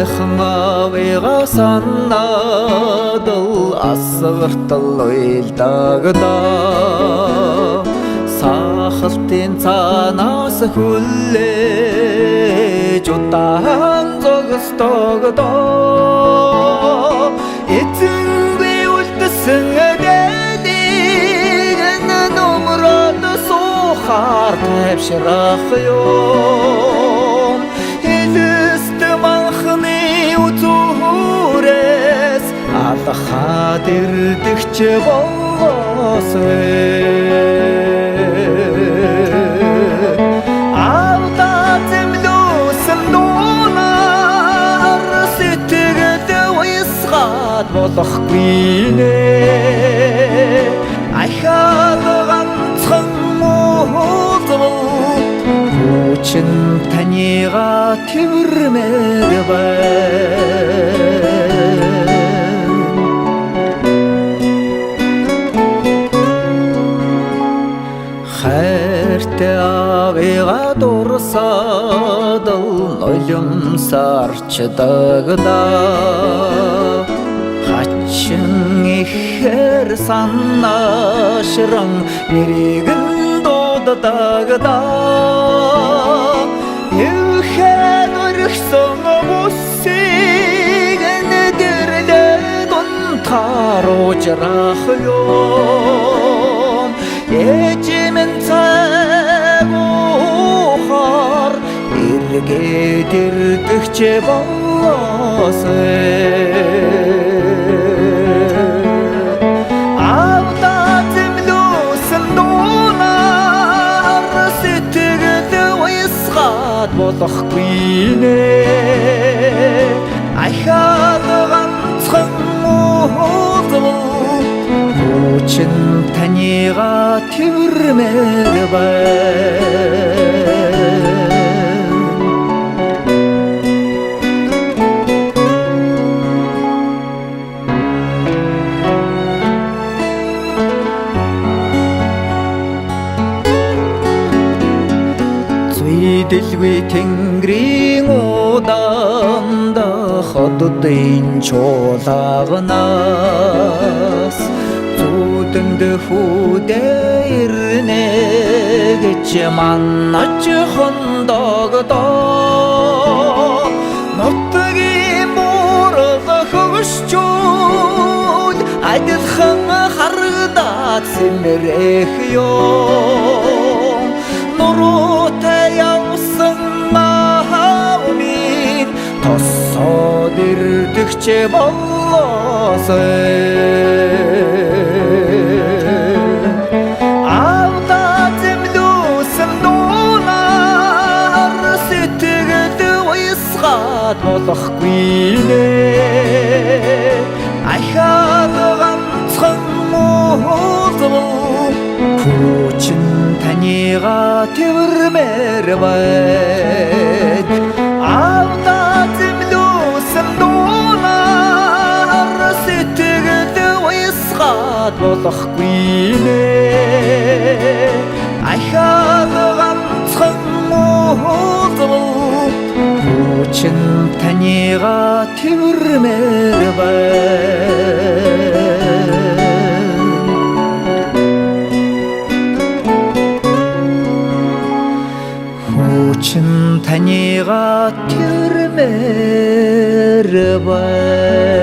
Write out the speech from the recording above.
сайхан авыга санадал асгартал уйлдагда сахалтын цаанаас хүлээж удаан зогстогдоо эцэнгүй үлдсэн гэлийг номрод сухаар тавьшрах юм хэлэст манхны үзүүрээс алхаад ирдэгч болоосэй болохгүй нэ ахаад ганцхан муузвал хүчин танига тэрмээр байна хайртай авыга дурсадал нулимсарчдагда ихэр санаашран нэригэн дуудадагда юухэн өргсөн бүсийг нэдэрлээ дунтааружрах юм эжимэн цайвухар эргээд ирдэгч болоосэй болохгүй нэ ахаад ганцхан муузвал хүчин танига тэрмээр байна дэлгүй тэнгэрийн удаанда ходдын чуулагнаас зүудэнд хүүдээ ирнэ гэж манаж хондогдоо нутгийн муурга хөвшчүүд адилхан харагдаад сэмрэх юм нуруутай явсан маавмин тосоод ирдэгч болоосэй авда зэмлүүсэн дунаар сэтгэлд уйсгаад болохгүй нэ ахаад ганцхан муузвал хүчин танига тэрмээр байна авда зэмлүүсэн дунаар сэтгэлд уйсгаад болохгүй нэ ахаад ганцхан муузвал хүчин танига тэрмээр байна хүчин танига тэрмээр байна